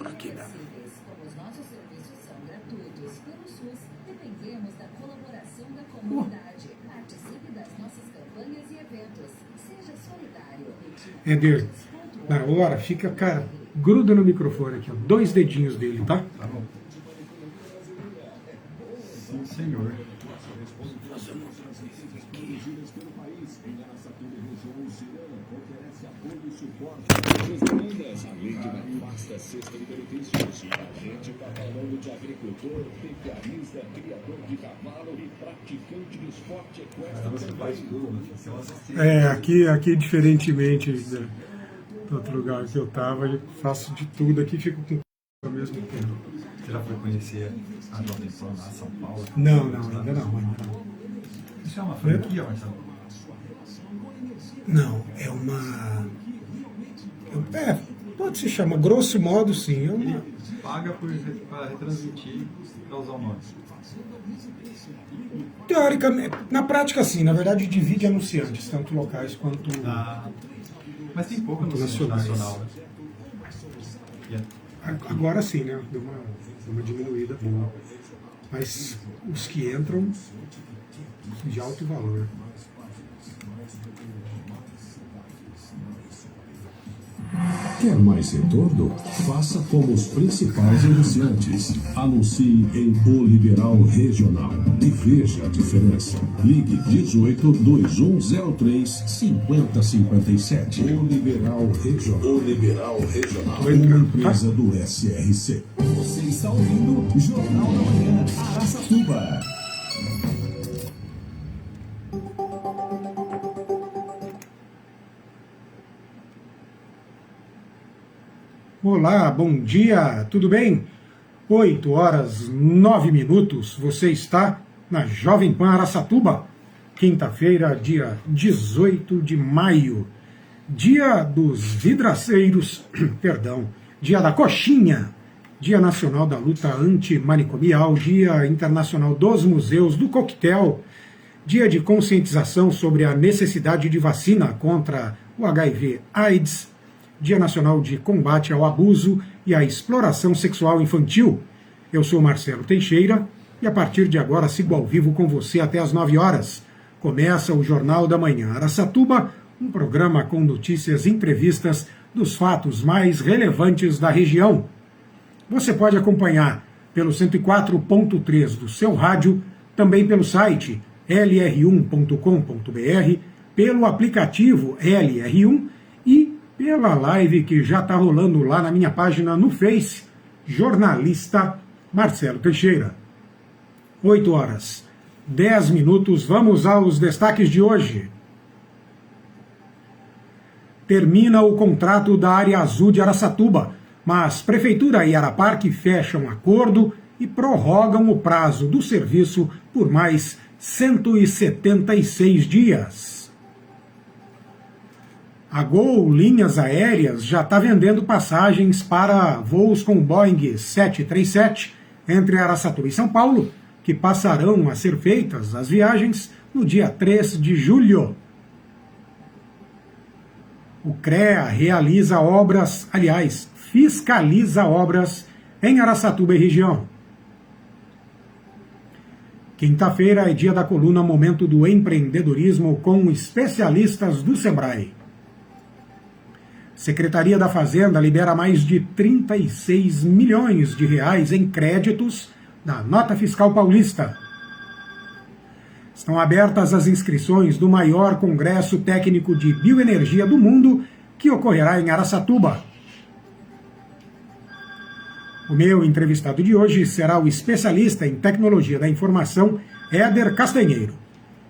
Aqui, né? Como os nossos serviços são gratuitos pelo SUS, dependemos da colaboração da comunidade. Participe das nossas campanhas e eventos. Seja solidário. Éder, na hora, fica, cara, gruda no microfone aqui, ó, 2 dedinhos dele, tá? Tá bom. Sim, senhor. Além de uma vasta cesta de benefícios, a gente está falando de agricultor, pecuarista, criador de cavalo e praticante de esporte equestre. Você faz tudo, Aqui diferentemente do outro lugar que eu tava, eu faço de tudo aqui, fico com ao mesmo tempo. Você já foi conhecer a Jovem Pan lá em São Paulo? Não, ainda não. Isso é uma franquia, Marcelo? Não, é uma... pode se chamar, grosso modo, sim. E paga para retransmitir para usar o nome. Teoricamente, na prática, sim. Na verdade, divide anunciantes, tanto locais quanto... Mas tem pouco quanto anunciante nacionais. nacional, né? Agora sim, né? Deu uma diminuída boa. Mas os que entram, de alto valor. Quer mais retorno? Faça como os principais anunciantes. Anuncie em O Liberal Regional e veja a diferença. Ligue 18 2103 5057. O Liberal Regional. O Liberal Regional. Uma empresa do SRC. Você está ouvindo o Jornal da Manhã, Araçatuba. Olá, bom dia, tudo bem? 8h09, você está na Jovem Pan Araçatuba, quinta-feira, dia 18 de maio, dia dos vidraceiros, perdão, dia da coxinha, dia nacional da luta antimanicomial, dia internacional dos museus do coquetel, dia de conscientização sobre a necessidade de vacina contra o HIV/AIDS, Dia Nacional de Combate ao Abuso e à Exploração Sexual Infantil. Eu sou Marcelo Teixeira e a partir de agora sigo ao vivo com você até às 9 horas. Começa o Jornal da Manhã Araçatuba, um programa com notícias e entrevistas dos fatos mais relevantes da região. Você pode acompanhar pelo 104.3 do seu rádio, também pelo site lr1.com.br, pelo aplicativo LR1 e pela live que já está rolando lá na minha página no Face, jornalista Marcelo Teixeira. 8h10, vamos aos destaques de hoje. Termina o contrato da Área Azul de Araçatuba, mas Prefeitura e Araparque fecham acordo e prorrogam o prazo do serviço por mais 176 dias. A Gol Linhas Aéreas já está vendendo passagens para voos com Boeing 737 entre Araçatuba e São Paulo, que passarão a ser feitas as viagens no dia 3 de julho. O CREA realiza obras, fiscaliza obras em Araçatuba e região. Quinta-feira é dia da coluna Momento do Empreendedorismo com especialistas do Sebrae. Secretaria da Fazenda libera mais de 36 milhões de reais em créditos da Nota Fiscal Paulista. Estão abertas as inscrições do maior congresso técnico de bioenergia do mundo, que ocorrerá em Araçatuba. O meu entrevistado de hoje será o especialista em tecnologia da informação, Éder Castanheiro.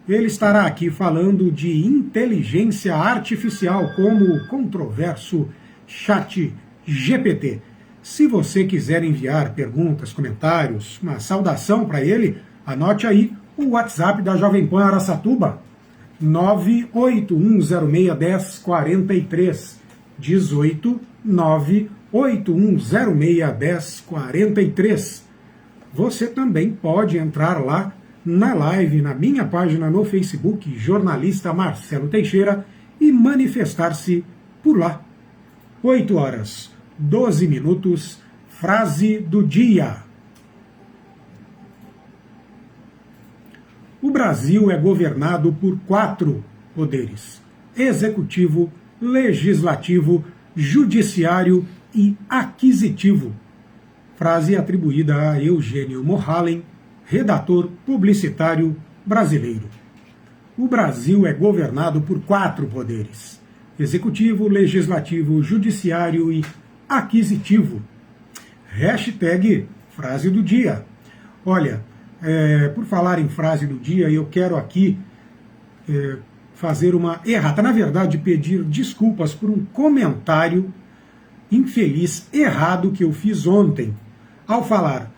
Ele estará aqui falando de inteligência artificial, como o controverso ChatGPT. Se você quiser enviar perguntas, comentários, uma saudação para ele, anote aí o WhatsApp da Jovem Pan Araçatuba, 981061043, 18 981061043. Você também pode entrar lá na live, na minha página no Facebook, jornalista Marcelo Teixeira, e manifestar-se por lá. 8h12, frase do dia. O Brasil é governado por 4 poderes: executivo, legislativo, judiciário e aquisitivo. Frase atribuída a Eugênio Mohalem, redator publicitário brasileiro. O Brasil é governado por 4 poderes: executivo, legislativo, judiciário e aquisitivo. Hashtag frase do dia. Olha, por falar em frase do dia, eu quero aqui fazer uma errata. Na verdade, pedir desculpas por um comentário infeliz, errado, que eu fiz ontem. Ao falar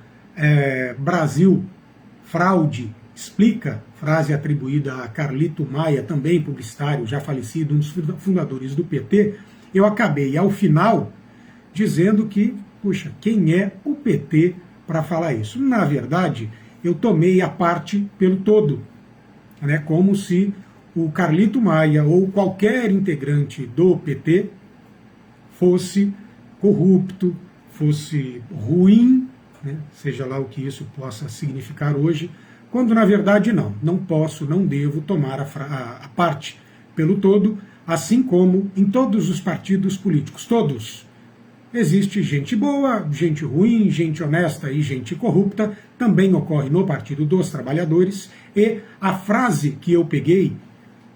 Brasil, fraude, explica, frase atribuída a Carlito Maia, também publicitário, já falecido, um dos fundadores do PT, eu acabei, ao final, dizendo que, puxa, quem é o PT para falar isso? Na verdade, eu tomei a parte pelo todo, né, como se o Carlito Maia ou qualquer integrante do PT fosse corrupto, fosse ruim, né, seja lá o que isso possa significar hoje, quando na verdade não posso, não devo tomar a parte pelo todo, assim como em todos os partidos políticos, todos. Existe gente boa, gente ruim, gente honesta e gente corrupta, também ocorre no Partido dos Trabalhadores, e a frase que eu peguei,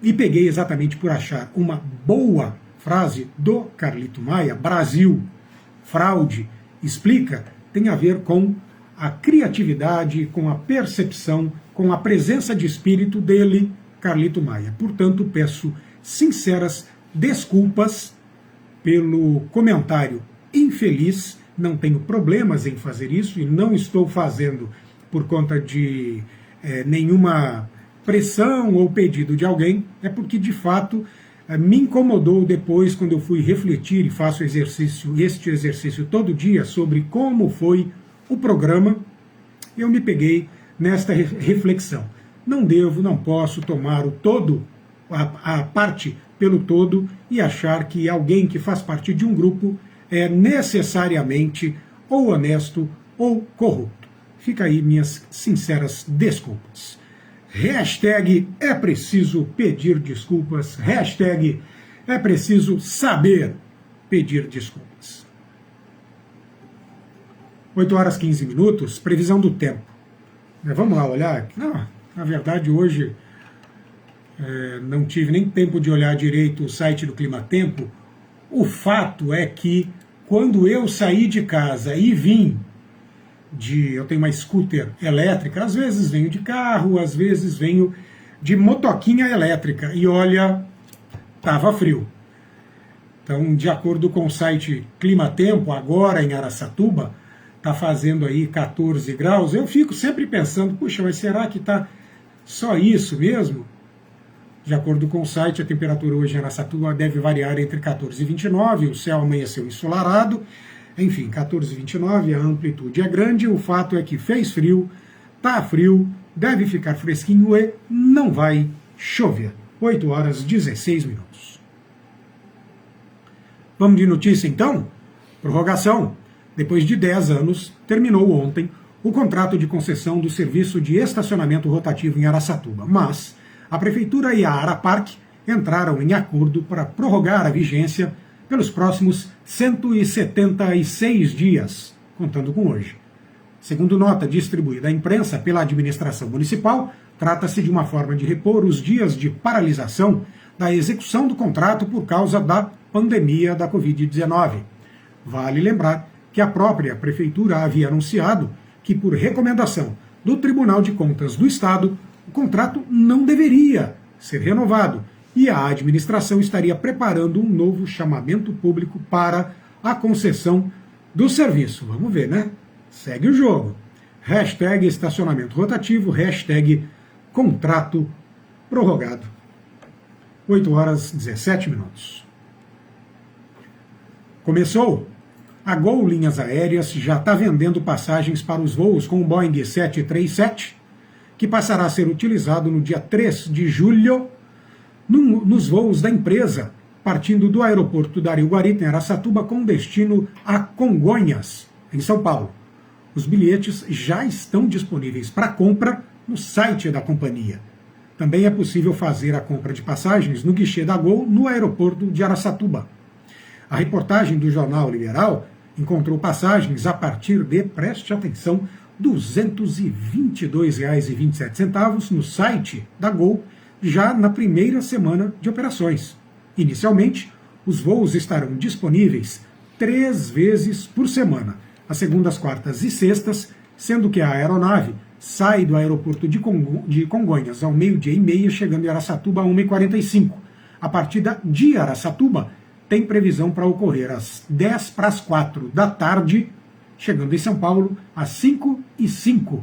e peguei exatamente por achar uma boa frase do Carlito Maia, Brasil, fraude, explica, tem a ver com a criatividade, com a percepção, com a presença de espírito dele, Carlito Maia. Portanto, peço sinceras desculpas pelo comentário infeliz, não tenho problemas em fazer isso e não estou fazendo por conta de nenhuma pressão ou pedido de alguém, é porque de fato me incomodou depois, quando eu fui refletir e faço este exercício todo dia sobre como foi o programa, eu me peguei nesta reflexão. Não devo, não posso tomar o todo, a parte pelo todo, e achar que alguém que faz parte de um grupo é necessariamente ou honesto ou corrupto. Fica aí minhas sinceras desculpas. Hashtag é preciso pedir desculpas. Hashtag é preciso saber pedir desculpas. 8h15, previsão do tempo. Vamos lá olhar? Não, na verdade hoje não tive nem tempo de olhar direito o site do Climatempo. O fato é que quando eu saí de casa e vim eu tenho uma scooter elétrica, às vezes venho de carro, às vezes venho de motoquinha elétrica, e olha, estava frio. Então, de acordo com o site Climatempo, agora em Araçatuba, está fazendo aí 14 graus, eu fico sempre pensando, puxa, mas será que está só isso mesmo? De acordo com o site, a temperatura hoje em Araçatuba deve variar entre 14 e 29, o céu amanheceu ensolarado, enfim, 14 e 29, a amplitude é grande, o fato é que fez frio, está frio, deve ficar fresquinho e não vai chover. 8h16. Vamos de notícia então? Prorrogação. Depois de 10 anos, terminou ontem o contrato de concessão do serviço de estacionamento rotativo em Araçatuba, mas a Prefeitura e a Araparc entraram em acordo para prorrogar a vigência pelos próximos 176 dias, contando com hoje. Segundo nota distribuída à imprensa pela administração municipal, trata-se de uma forma de repor os dias de paralisação da execução do contrato por causa da pandemia da Covid-19. Vale lembrar que a própria Prefeitura havia anunciado que, por recomendação do Tribunal de Contas do Estado, o contrato não deveria ser renovado e a administração estaria preparando um novo chamamento público para a concessão do serviço. Vamos ver, né? Segue o jogo. Hashtag estacionamento rotativo, hashtag contrato prorrogado. 8h17. Começou? A Gol Linhas Aéreas já está vendendo passagens para os voos com o Boeing 737, que passará a ser utilizado no dia 3 de julho nos voos da empresa, partindo do aeroporto da Ariguarita, em Araçatuba, com destino a Congonhas. em São Paulo. Os bilhetes já estão disponíveis para compra no site da companhia. Também é possível fazer a compra de passagens no guichê da Gol no aeroporto de Araçatuba. A reportagem do Jornal Liberal encontrou passagens a partir de, preste atenção, R$ 222,27 no site da Gol, já na primeira semana de operações. Inicialmente, os voos estarão disponíveis 3 vezes por semana, às segundas, quartas e sextas, sendo que a aeronave sai do aeroporto de Congonhas ao 12h30, chegando em Araçatuba às 1h45. A partida de Araçatuba tem previsão para ocorrer às 3:50 da tarde, chegando em São Paulo às 5h05.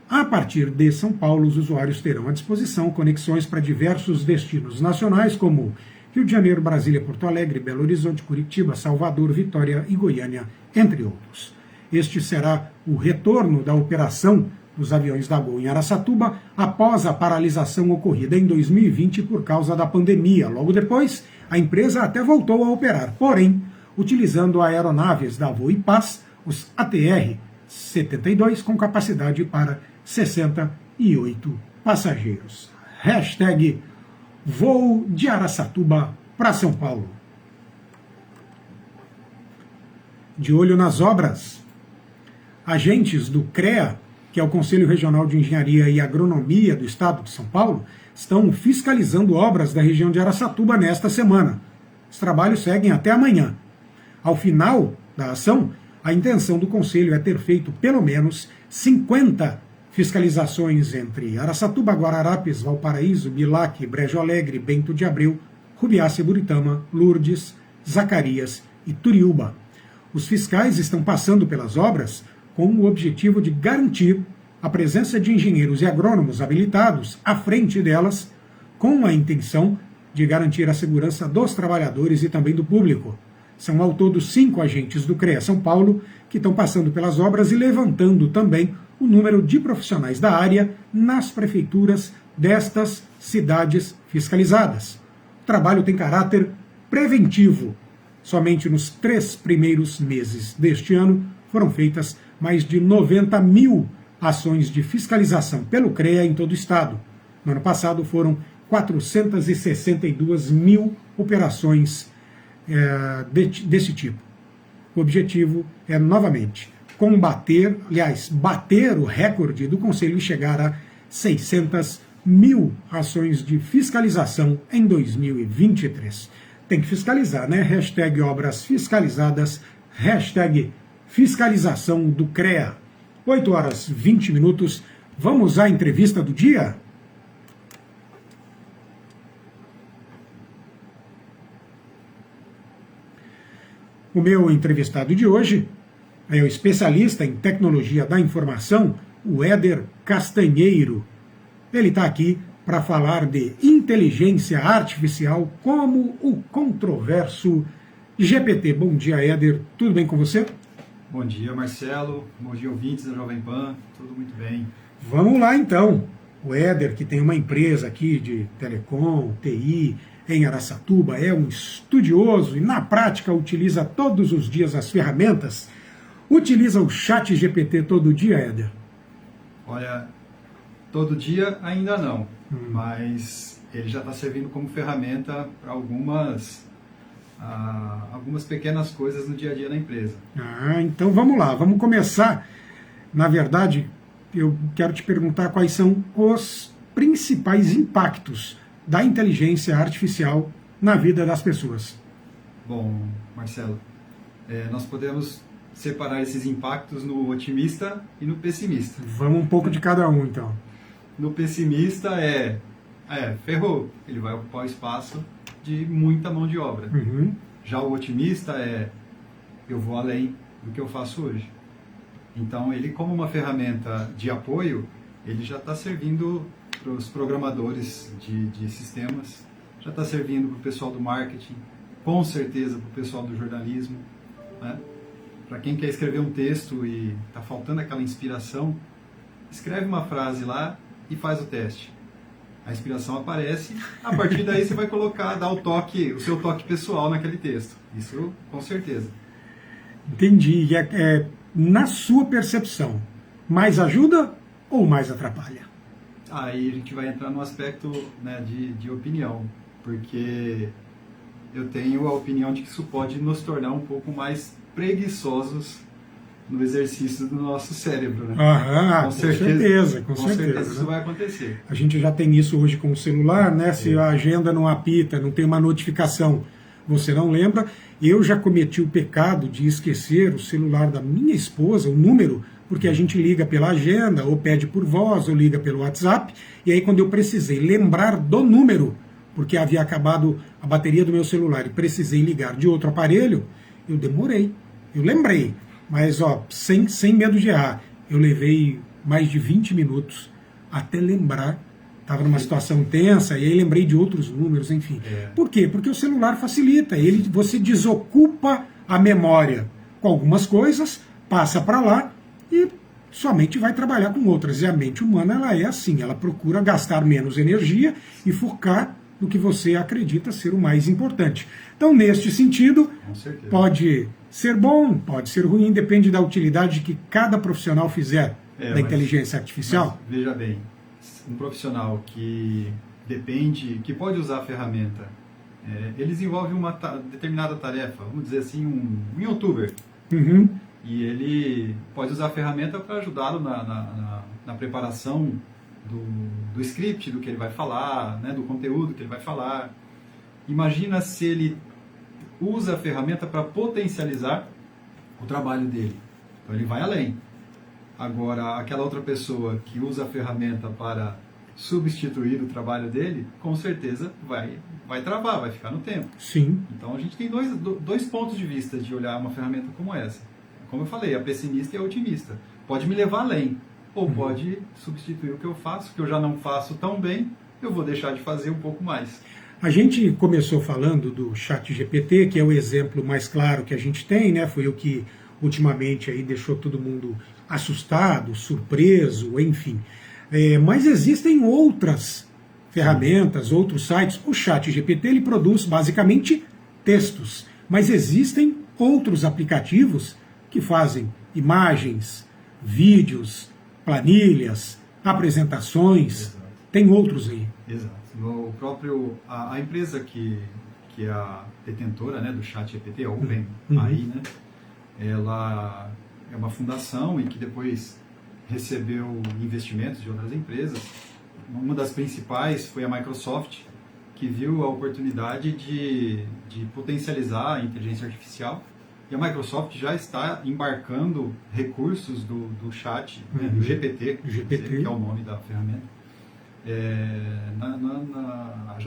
A partir de São Paulo, os usuários terão à disposição conexões para diversos destinos nacionais, como Rio de Janeiro, Brasília, Porto Alegre, Belo Horizonte, Curitiba, Salvador, Vitória e Goiânia, entre outros. Este será o retorno da operação dos aviões da Gol em Araçatuba após a paralisação ocorrida em 2020 por causa da pandemia. Logo depois, a empresa até voltou a operar, porém, utilizando aeronaves da Voe Paz, os ATR-72, com capacidade para 68 passageiros. Hashtag voo de Araçatuba para São Paulo. De olho nas obras, agentes do CREA, que é o Conselho Regional de Engenharia e Agronomia do Estado de São Paulo, estão fiscalizando obras da região de Araçatuba nesta semana. Os trabalhos seguem até amanhã. Ao final da ação, a intenção do Conselho é ter feito pelo menos 50 fiscalizações entre Araçatuba, Guararapes, Valparaíso, Bilac, Brejo Alegre, Bento de Abreu, Rubiácea, Buritama, Lourdes, Zacarias e Turiúba. Os fiscais estão passando pelas obras com o objetivo de garantir a presença de engenheiros e agrônomos habilitados à frente delas, com a intenção de garantir a segurança dos trabalhadores e também do público. São ao todo 5 agentes do CREA São Paulo que estão passando pelas obras e levantando também o número de profissionais da área nas prefeituras destas cidades fiscalizadas. O trabalho tem caráter preventivo. Somente nos 3 primeiros meses deste ano foram feitas mais de 90 mil ações de fiscalização pelo CREA em todo o estado. No ano passado foram 462 mil operações desse tipo. O objetivo é, novamente, bater o recorde do Conselho e chegar a 600 mil ações de fiscalização em 2023. Tem que fiscalizar, né? Hashtag obras fiscalizadas, hashtag fiscalização do CREA. 8h20. Vamos à entrevista do dia? O meu entrevistado de hoje é o especialista em tecnologia da informação, o Éder Castanheiro. Ele está aqui para falar de inteligência artificial como o controverso GPT. Bom dia, Éder. Tudo bem com você? Bom dia, Marcelo. Bom dia, ouvintes da Jovem Pan. Tudo muito bem. Vamos lá, então. O Éder, que tem uma empresa aqui de telecom, TI, em Araçatuba, é um estudioso e, na prática, utiliza todos os dias as ferramentas. Utiliza o chat GPT todo dia, Éder? Olha, todo dia ainda não, mas ele já está servindo como ferramenta para algumas pequenas coisas no dia a dia da empresa. Então vamos lá, vamos começar. Na verdade, eu quero te perguntar quais são os principais impactos da inteligência artificial na vida das pessoas. Bom, Marcelo, nós podemos separar esses impactos no otimista e no pessimista. Vamos um pouco de cada um, então. No pessimista ferrou, ele vai ocupar o espaço de muita mão de obra. Uhum. Já o otimista eu vou além do que eu faço hoje. Então, ele, como uma ferramenta de apoio, ele já está servindo para os programadores de sistemas, já está servindo para o pessoal do marketing, com certeza para o pessoal do jornalismo, né? Para quem quer escrever um texto e está faltando aquela inspiração, escreve uma frase lá e faz o teste. A inspiração aparece, a partir daí você vai dar o seu toque pessoal naquele texto. Isso, com certeza. Entendi. na sua percepção, mais ajuda ou mais atrapalha? Aí a gente vai entrar no aspecto, né, de opinião, porque eu tenho a opinião de que isso pode nos tornar um pouco mais preguiçosos no exercício do nosso cérebro, né? Com certeza, com certeza, isso vai acontecer. A gente já tem isso hoje com o celular, né? Se a agenda não apita, não tem uma notificação, você não lembra. Eu já cometi o pecado de esquecer o celular da minha esposa, o número, porque a gente liga pela agenda, ou pede por voz, ou liga pelo WhatsApp, e aí quando eu precisei lembrar do número, porque havia acabado a bateria do meu celular e precisei ligar de outro aparelho, eu demorei, eu lembrei. Mas, sem medo de errar, eu levei mais de 20 minutos até lembrar. Estava numa situação tensa, e aí lembrei de outros números, enfim. Por quê? Porque o celular facilita, você desocupa a memória com algumas coisas, passa para lá e somente vai trabalhar com outras. E a mente humana, ela é assim, ela procura gastar menos energia e focar no que você acredita ser o mais importante. Então, neste sentido, pode ser bom, pode ser ruim, depende da utilidade que cada profissional fizer da inteligência artificial. Mas, veja bem, um profissional que que pode usar a ferramenta, ele desenvolve uma determinada tarefa, vamos dizer assim, um youtuber, e ele pode usar a ferramenta para ajudá-lo na preparação do script, do que ele vai falar, né, do conteúdo que ele vai falar. Imagina se ele usa a ferramenta para potencializar o trabalho dele. Então ele vai além. Agora, aquela outra pessoa que usa a ferramenta para substituir o trabalho dele, com certeza vai travar, vai ficar no tempo. Sim. Então a gente tem dois pontos de vista de olhar uma ferramenta como essa. Como eu falei, a pessimista e a otimista. Pode me levar além, ou pode substituir o que eu faço, que eu já não faço tão bem, eu vou deixar de fazer um pouco mais. A gente começou falando do ChatGPT, que é o exemplo mais claro que a gente tem, né? Foi o que ultimamente aí deixou todo mundo assustado, surpreso, enfim. Mas existem outras ferramentas, outros sites. O ChatGPT, ele produz basicamente textos, mas existem outros aplicativos que fazem imagens, vídeos, planilhas, apresentações. Exato. Tem outros aí. Exato. A empresa que é a detentora, né, do ChatGPT, a OpenAI, né, ela é uma fundação e que depois recebeu investimentos de outras empresas. Uma das principais foi a Microsoft, que viu a oportunidade de potencializar a inteligência artificial. E a Microsoft já está embarcando recursos do chat, né, do GPT, que é o nome da ferramenta.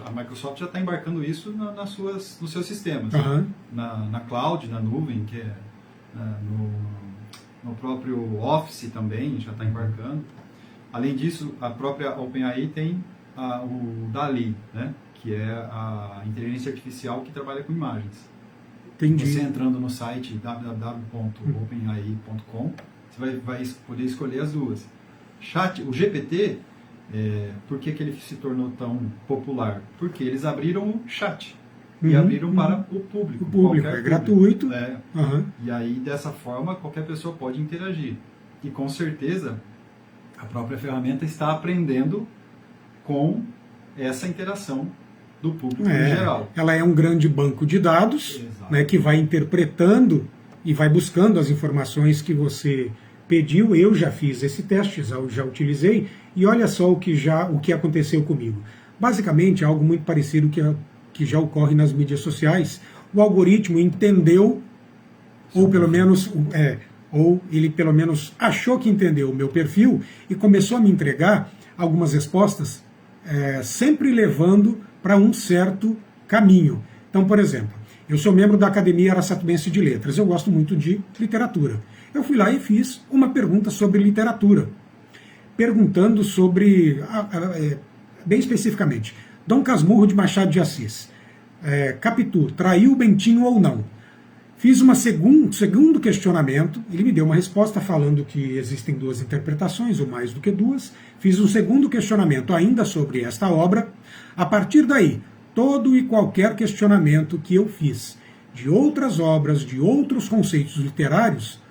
A Microsoft já está embarcando isso nos seus sistemas. Na cloud, na nuvem, que é no próprio Office também já está embarcando. Além disso, a própria OpenAI tem o DALL-E, né, que é a inteligência artificial que trabalha com imagens. Entendi. Você entrando no site www.openai.com, você vai poder escolher as duas. O GPT, por que ele se tornou tão popular? Porque eles abriram o chat e abriram para o público. O público é gratuito. E aí, dessa forma, qualquer pessoa pode interagir. E com certeza, a própria ferramenta está aprendendo com essa interação do público em geral. Ela é um grande banco de dados, né, que vai interpretando e vai buscando as informações que você pediu. Eu já fiz esse teste, já utilizei, e olha só o que aconteceu comigo. Basicamente, é algo muito parecido que já ocorre nas mídias sociais. O algoritmo entendeu, ou ele pelo menos achou que entendeu o meu perfil e começou a me entregar algumas respostas, sempre levando para um certo caminho. Então, por exemplo, eu sou membro da Academia Araçatubense de Letras, eu gosto muito de literatura. Eu fui lá e fiz uma pergunta sobre literatura, perguntando sobre, bem especificamente, Dom Casmurro de Machado de Assis. Capitu, traiu Bentinho ou não? Fiz um segundo questionamento, ele me deu uma resposta falando que existem duas interpretações, ou mais do que duas. Fiz um segundo questionamento ainda sobre esta obra. A partir daí, todo e qualquer questionamento que eu fiz de outras obras, de outros conceitos literários,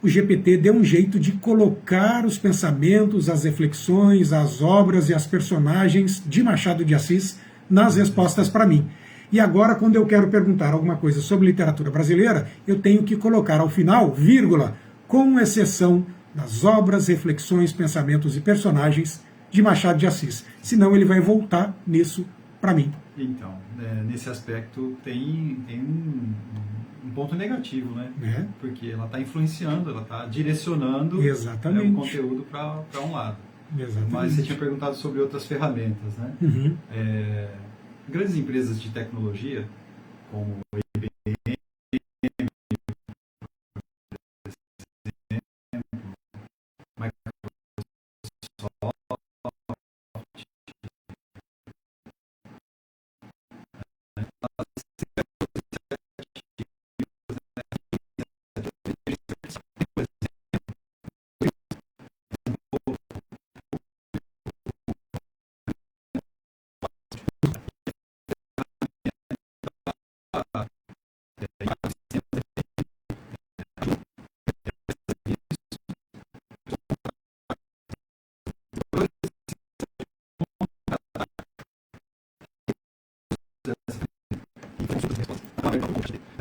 o GPT deu um jeito de colocar os pensamentos, as reflexões, as obras e as personagens de Machado de Assis nas respostas para mim. E agora, quando eu quero perguntar alguma coisa sobre literatura brasileira, eu tenho que colocar ao final, vírgula, com exceção das obras, reflexões, pensamentos e personagens de Machado de Assis. Senão ele vai voltar nisso para mim. Então, nesse aspecto tem um ponto negativo, né? Porque ela está influenciando, ela está direcionando o conteúdo para um lado. Exatamente. Mas você tinha perguntado sobre outras ferramentas, né? Uhum. Grandes empresas de tecnologia, como IBM,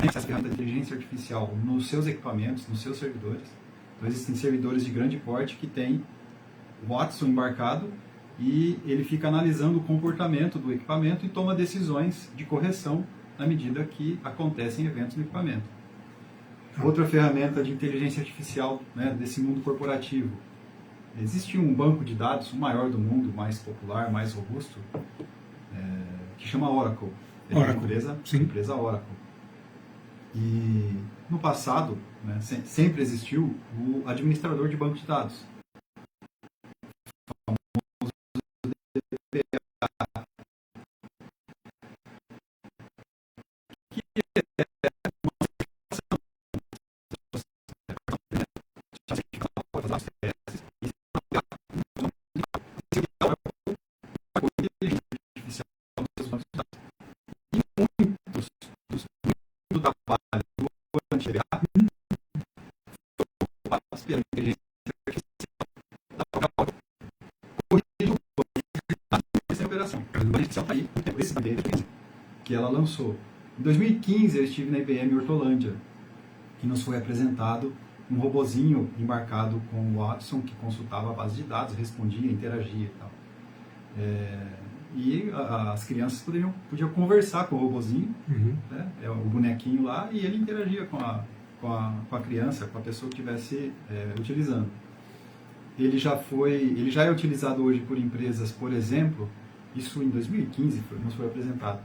essa ferramenta de inteligência artificial nos seus equipamentos, nos seus servidores. Então, existem servidores de grande porte que têm o Watson embarcado e ele fica analisando o comportamento do equipamento e toma decisões de correção na medida que acontecem eventos no equipamento. Outra ferramenta de inteligência artificial, né, desse mundo corporativo. Existe um banco de dados, o maior do mundo, mais popular, mais robusto, que chama Oracle. É uma empresa Oracle. E no passado, né, sempre existiu o administrador de banco de dados. O famoso DBA. Que é que ela lançou. Em 2015 eu estive na IBM Hortolândia e nos foi apresentado um robozinho embarcado com o Watson que consultava a base de dados, respondia, interagia e tal. E as crianças podiam conversar com o robozinho, né? O bonequinho lá, e ele interagia com a criança, com a pessoa que estivesse utilizando. Ele já é utilizado hoje por empresas, por exemplo, isso em 2015 nos foi apresentado,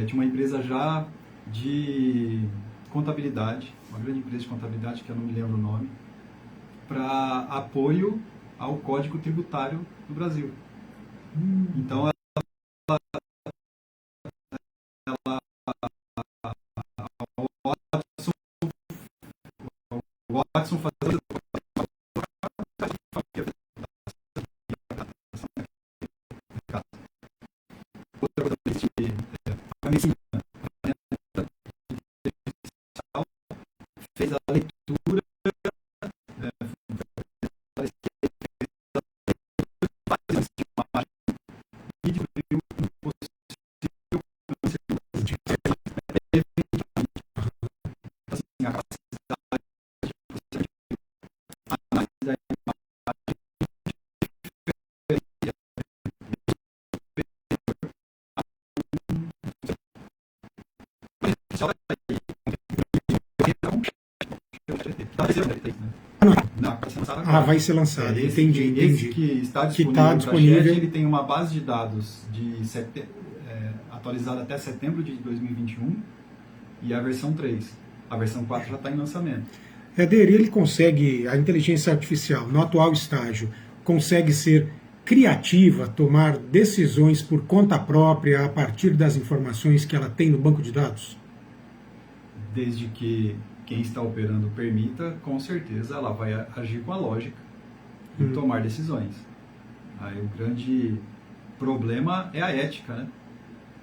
de uma empresa já de contabilidade, uma grande empresa de contabilidade, que eu não me lembro o nome, para apoio ao Código Tributário do Brasil. Então, o Watson fazia outra coisa a medicina, fez a leitura vai ser lançado. Entendi. Esse que está disponível, ele tem uma base de dados atualizada até setembro de 2021 e a versão 3. A versão 4 já está em lançamento. Ele consegue, a inteligência artificial, no atual estágio, consegue ser criativa, tomar decisões por conta própria a partir das informações que ela tem no banco de dados? Desde que quem está operando permita, com certeza ela vai agir com a lógica e tomar decisões. Aí o grande problema é a ética, né?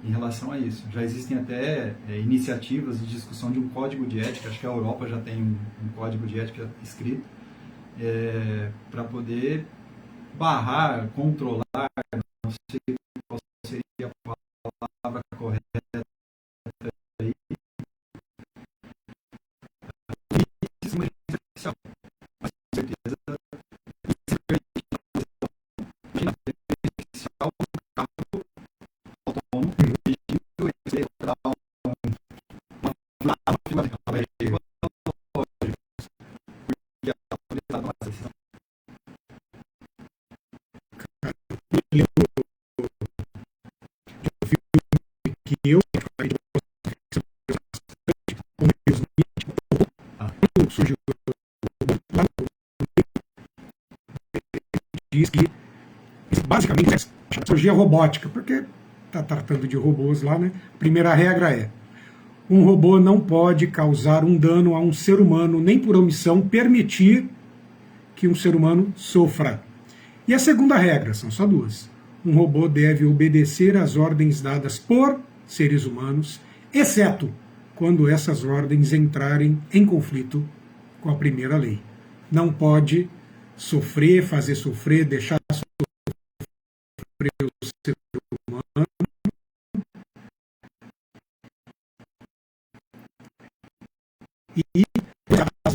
em relação a isso. Já existem até iniciativas de discussão de um código de ética, acho que a Europa já tem um código de ética escrito, para poder barrar, controlar, não sei qual seria a palavra correta aí, uma inteligência artificial. Mas com certeza, artificial, um carro autônomo, dirigindo, ele dá uma que eu surgiu diz que basicamente é cirurgia robótica, porque está tratando de robôs lá, né? A primeira regra é: um robô não pode causar um dano a um ser humano, nem por omissão permitir que um ser humano sofra. E a segunda regra, são só duas: um robô deve obedecer às ordens dadas por seres humanos, exceto quando essas ordens entrarem em conflito com a primeira lei. Não pode sofrer, fazer sofrer, deixar sofrer o ser humano. E as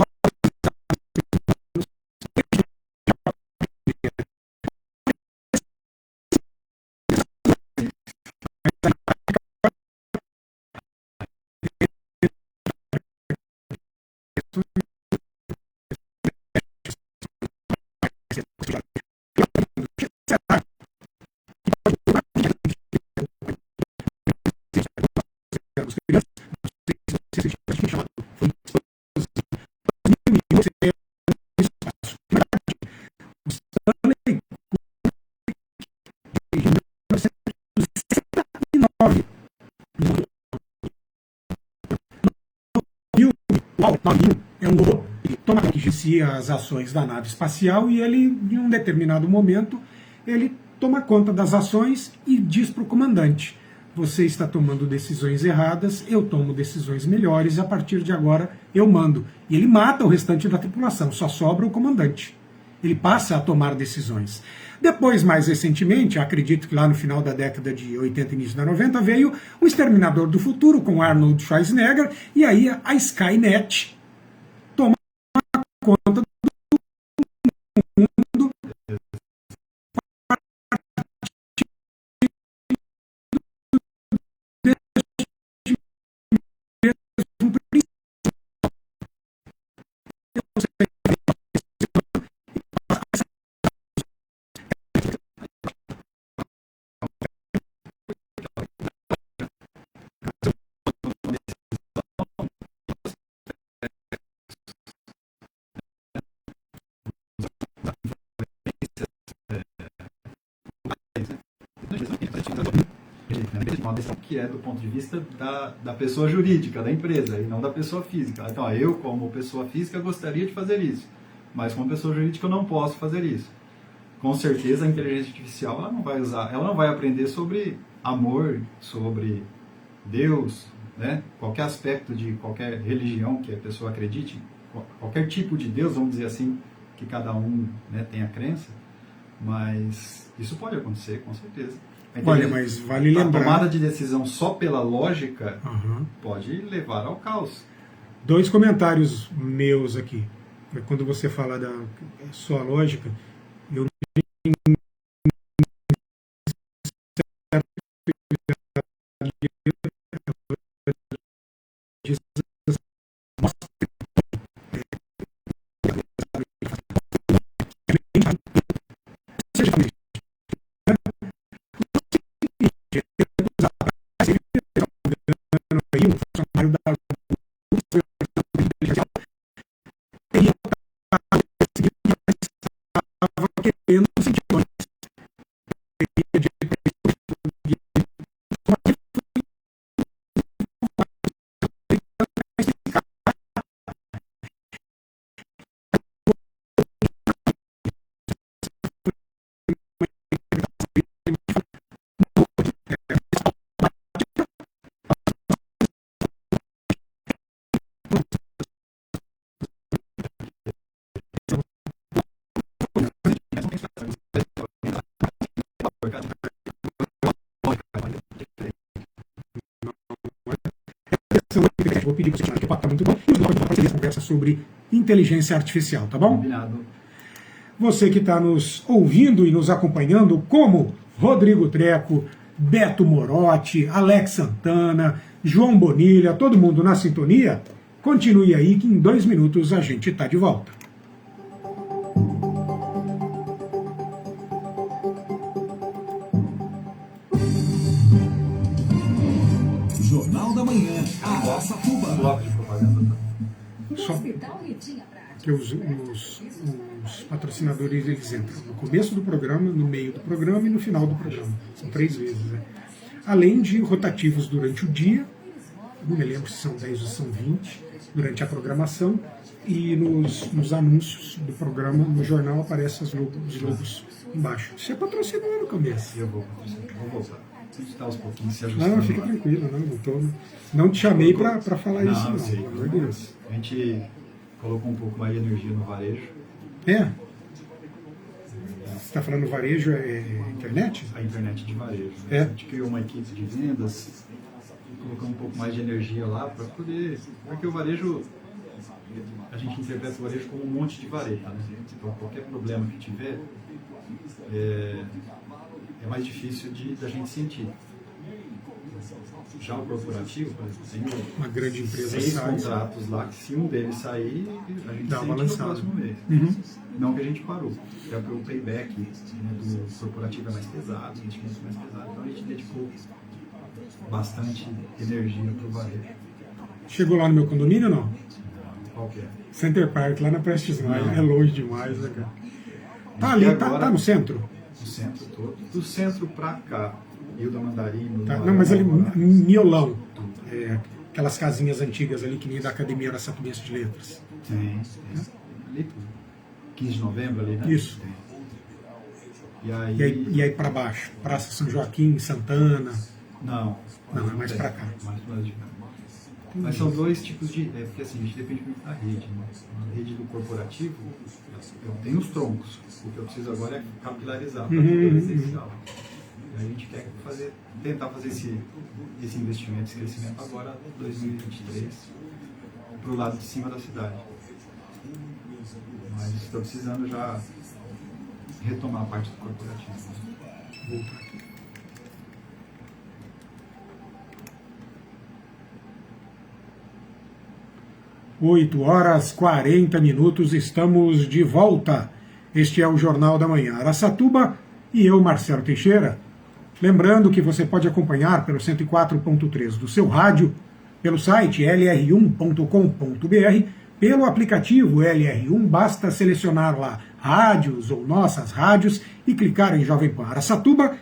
é um robô que toma que gerencia as ações da nave espacial e ele, em um determinado momento, ele toma conta das ações e diz para o comandante: você está tomando decisões erradas, eu tomo decisões melhores e a partir de agora eu mando. E ele mata o restante da tripulação, só sobra o comandante. Ele passa a tomar decisões. Depois, mais recentemente, acredito que lá no final da década de 80 e início da 90, veio o Exterminador do Futuro com Arnold Schwarzenegger, e aí a Skynet toma conta do mundo uma decisão que é do ponto de vista da pessoa jurídica, da empresa, e não da pessoa física. Então, eu, como pessoa física, gostaria de fazer isso, mas como pessoa jurídica eu não posso fazer isso. Com certeza a inteligência artificial ela não vai usar, ela não vai aprender sobre amor, sobre Deus, né? Qualquer aspecto de qualquer religião que a pessoa acredite, qualquer tipo de Deus, vamos dizer assim, que cada um, né, tenha crença, mas isso pode acontecer, com certeza. Olha, mas vale lembrar... A tomada de decisão só pela lógica pode levar ao caos. 2 comentários meus aqui. Quando você fala da sua lógica, eu um funcionário da estava querendo vou pedir para você que o papo tá muito bom. E no bloco de conversa sobre inteligência artificial, tá bom? Combinado. Você que está nos ouvindo e nos acompanhando, como Rodrigo Treco, Beto Morotti, Alex Santana, João Bonilha, todo mundo na sintonia, continue aí que em 2 minutos a gente está de volta. Jornal da Manhã, Araçatuba. Bloco de propaganda. Só Hospital Ritinha Prática. que os patrocinadores eles entram no começo do programa, no meio do programa e no final do programa. São 3 vezes, né? Além de rotativos durante o dia, não me lembro se são 10 ou são 20, durante a programação, e nos anúncios do programa, no jornal, aparecem os logos embaixo. Isso é patrocinado no começo. Eu vou voltar. A gente está aos pouquinhos se ajustando. Não, fica tranquilo, não te chamei para falar isso, não, sei. pelo amor de Deus. A gente colocou um pouco mais de energia no varejo. É? Você está falando varejo, é internet? A internet de varejo. É. A gente criou uma equipe de vendas, colocou um pouco mais de energia lá para poder. Porque o varejo, a gente interpreta o varejo como um monte de vareta, né? Então qualquer problema que tiver é mais difícil da gente sentir. Já o corporativo, por exemplo, tem Uma grande empresa 6 sai. contratos lá, que se um deles sair, a gente Dá uma sente no lançada. próximo mês. Uhum. Não que a gente parou, é porque o payback, né, do corporativo é mais pesado, o investimento é mais pesado, então a gente dedicou bastante energia para o varejo. Chegou lá no meu condomínio, não? Qual que é? Center Park, lá na Prestes Maia. Não. É longe demais, né, cara? Tá E ali, agora- tá no centro? O centro todo. Do centro para cá, Rio da Mandarino... Tá, Maré, não, mas ali, Alvorada, miolão. tudo. É, aquelas casinhas antigas ali que nem da Academia Araçatubense de Letras. Tem. Ali tudo. 15 de novembro ali, né? Isso. Tem. E E aí para baixo? Praça São Joaquim, Santana. Não. Não, é mais pra cá. Mais pra de cá. Mas são 2 tipos de... porque assim, a gente depende muito da rede. Né? A rede do corporativo, eu tenho os troncos. O que eu preciso agora é capilarizar para o residencial. A gente quer tentar fazer esse investimento, esse crescimento agora, 2023, para o lado de cima da cidade. Mas estou precisando já retomar a parte do corporativo. Voltar aqui. Oito horas 40 minutos, estamos de volta. Este é o Jornal da Manhã Araçatuba e eu, Marcelo Teixeira. Lembrando que você pode acompanhar pelo 104.3 do seu rádio, pelo site lr1.com.br, pelo aplicativo LR1, basta selecionar lá rádios ou nossas rádios e clicar em Jovem Pan Araçatuba,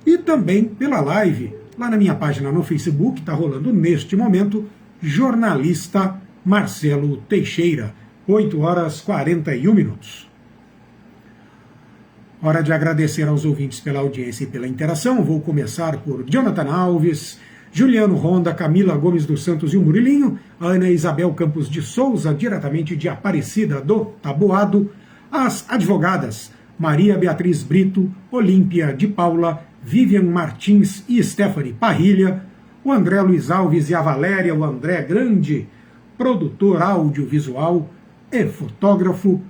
e também pela live, lá na minha página no Facebook, está rolando neste momento, Jornalista Marcelo Teixeira, 8 horas 41 minutos. Hora de agradecer aos ouvintes pela audiência e pela interação. Vou começar por Jonathan Alves, Juliano Ronda, Camila Gomes dos Santos e o Murilinho, Ana Isabel Campos de Souza, diretamente de Aparecida do Taboado, as advogadas Maria Beatriz Brito, Olímpia de Paula, Vivian Martins e Stephanie Parrilha, o André Luiz Alves e a Valéria, o André Grande, produtor audiovisual e fotógrafo,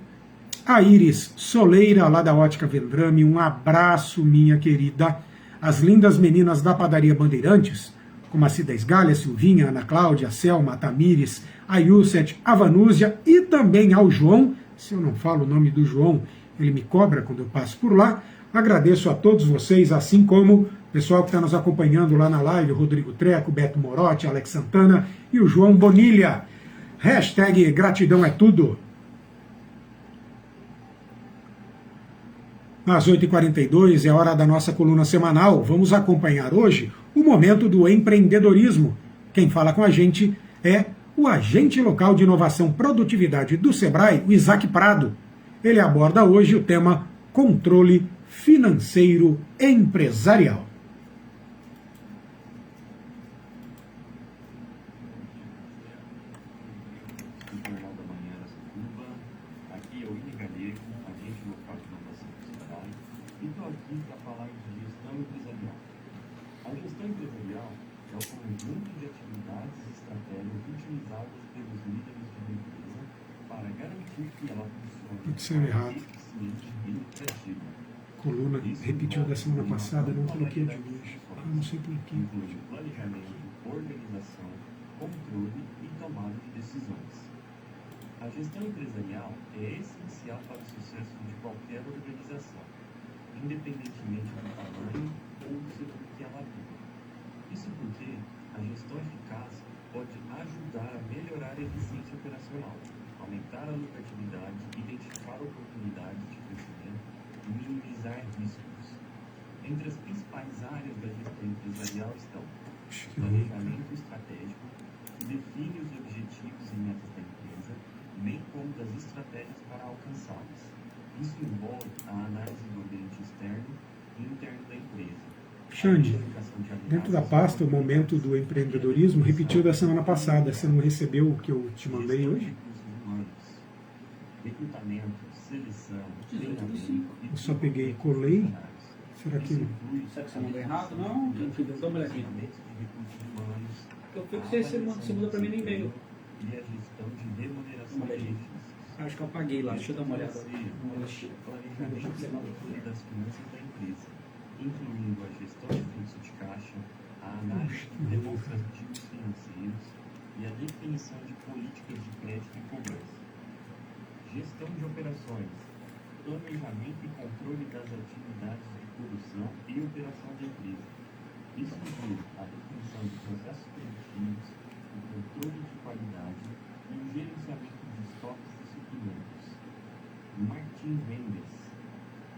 a Iris Soleira, lá da Ótica Vendrame, um abraço, minha querida. As lindas meninas da Padaria Bandeirantes, como a Cida Esgalha, Silvinha, Ana Cláudia, Selma, Tamires, a Yusset, a Vanúzia e também ao João. Se eu não falo o nome do João, ele me cobra quando eu passo por lá. Agradeço a todos vocês, assim como o pessoal que está nos acompanhando lá na live, o Rodrigo Treco, Beto Morotti, Alex Santana e o João Bonilha. Hashtag gratidão é tudo. Às 8h42 é hora da nossa coluna semanal. Vamos acompanhar hoje o momento do empreendedorismo. Quem fala com a gente é o agente local de inovação e produtividade do Sebrae, o Isaac Prado. Ele aborda hoje o tema controle financeiro empresarial. Jornal da Manhã Araçatuba, aqui é o Ine Galego, agente local de inovação do Sebrae, e estou aqui para falar de gestão empresarial. A gestão empresarial é o conjunto de atividades e estratégias utilizadas pelos líderes de uma empresa para garantir que ela funcione Pode ser errado. eficiente e lucrativa. Coluna repetiu da semana passada, não coloquei a de hoje. Não sei porquê. Inclui planejamento, organização, controle e tomada de decisões. A gestão empresarial é essencial para o sucesso de qualquer organização, independentemente do tamanho ou do setor que ela atua. Isso porque a gestão eficaz pode ajudar a melhorar a eficiência operacional, aumentar a lucratividade, identificar oportunidades de crescimento e minimizar riscos. Entre as principais áreas da gestão empresarial estão planejamento estratégico, que define os objetivos e metas da empresa, bem como das estratégias para alcançá-los. Isso envolve a análise do ambiente externo e interno da empresa. Xande, dentro da pasta, o momento do empreendedorismo repetiu da semana passada. Você não recebeu o que eu te mandei hoje? Recrutamento, seleção, treinamento. Eu só peguei e colei. Será que Será que você mandou errado? Não, dá uma olhadinha. Eu fixei, você muda para mim no e-mail. E a gestão de remuneração de benefícios. Acho que eu apaguei lá, deixa eu dar uma olhada. Planejamento e controle das finanças da empresa, incluindo a gestão de fluxo de caixa, a análise de demonstrativos financeiros e a definição de políticas de crédito e cobrança. Gestão de operações, planejamento e controle das atividades de produção e operação da empresa. Isso inclui a definição de processos produtivos, o controle de qualidade e o gerenciamento de estoques e suprimentos. Marketing e vendas.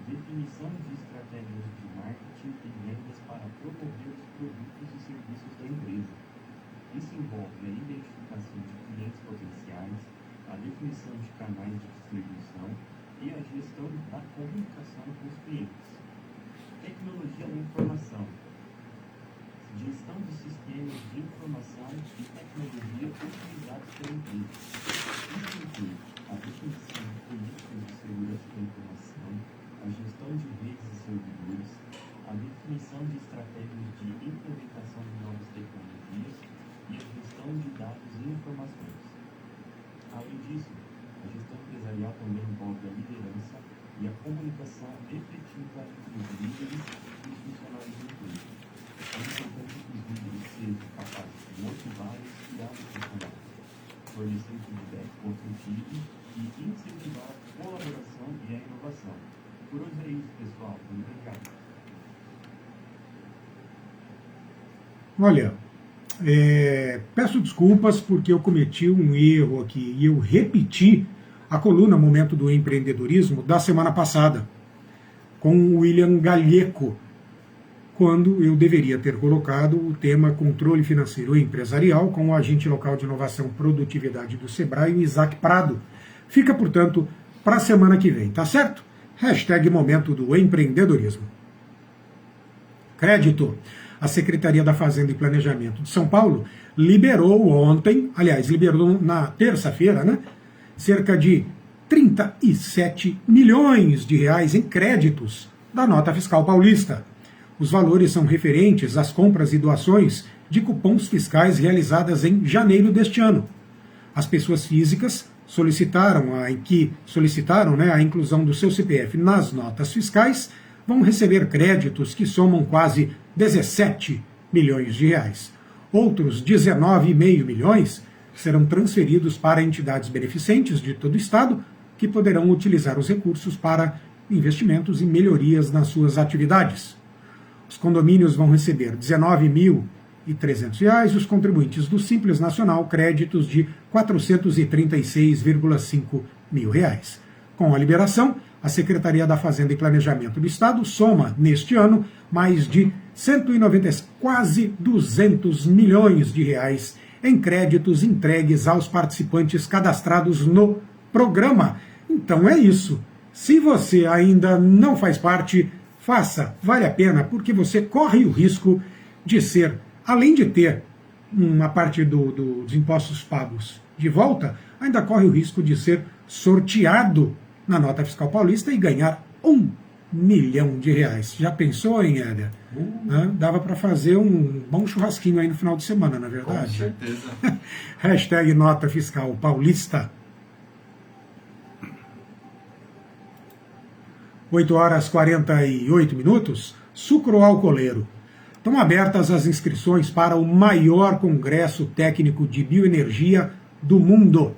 Definição de estratégias de marketing e vendas para promover os produtos e serviços da empresa. Isso envolve a identificação de clientes potenciais, a definição de canais de distribuição e a gestão da comunicação com os clientes. Tecnologia da informação. Gestão de sistemas de informação e tecnologia utilizados pela empresa. Isso inclui a definição de políticas de segurança da informação, a gestão de redes e servidores, a definição de estratégias de implementação de novas tecnologias e a gestão de dados e informações. Além disso, a gestão empresarial também envolve a liderança e a comunicação efetiva entre os líderes e os funcionários da empresa. É importante que os líderes sejam capazes de motivar e inspirar os funcionários, fornecer feedback construtivo e incentivar a colaboração e a inovação. Por hoje é isso, pessoal. Muito obrigado. Olha, peço desculpas porque eu cometi um erro aqui e eu repeti a coluna Momento do Empreendedorismo da semana passada com o William Galheco, quando eu deveria ter colocado o tema Controle Financeiro e Empresarial com o agente local de inovação e produtividade do Sebrae, o Isaac Prado. Fica, portanto, para a semana que vem, tá certo? Hashtag Momento do Empreendedorismo. Crédito. A Secretaria da Fazenda e Planejamento de São Paulo liberou ontem, aliás, liberou na terça-feira, né, cerca de 37 milhões de reais em créditos da nota fiscal paulista. Os valores são referentes às compras e doações de cupons fiscais realizadas em janeiro deste ano. As pessoas físicas solicitaram a inclusão do seu CPF nas notas fiscais vão receber créditos que somam quase 17 milhões de reais. Outros 19,5 milhões serão transferidos para entidades beneficentes de todo o Estado, que poderão utilizar os recursos para investimentos e melhorias nas suas atividades. Os condomínios vão receber R$ 19.300 e os contribuintes do Simples Nacional créditos de R$ 436,5 mil. Com a liberação, a Secretaria da Fazenda e Planejamento do Estado soma, neste ano, mais de 190, quase 200 milhões de reais em créditos entregues aos participantes cadastrados no programa. Então é isso. Se você ainda não faz parte, faça, vale a pena, porque você corre o risco de ser, além de ter uma parte dos impostos pagos de volta, ainda corre o risco de ser sorteado na nota fiscal paulista e ganhar R$ 1 milhão de reais. Já pensou, hein, Éder? Dava para fazer um bom churrasquinho aí no final de semana, na verdade. Com certeza. Hashtag nota fiscal paulista. 8h48. Sucro Alcooleiro. Estão abertas as inscrições para o maior congresso técnico de bioenergia do mundo.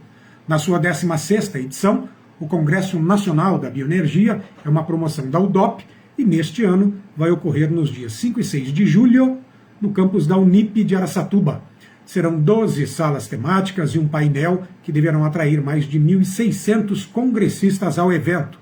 Na sua 16ª edição, o Congresso Nacional da Bioenergia é uma promoção da UDOP e neste ano vai ocorrer nos dias 5 e 6 de julho no campus da Unip de Araçatuba. Serão 12 salas temáticas e um painel que deverão atrair mais de 1.600 congressistas ao evento.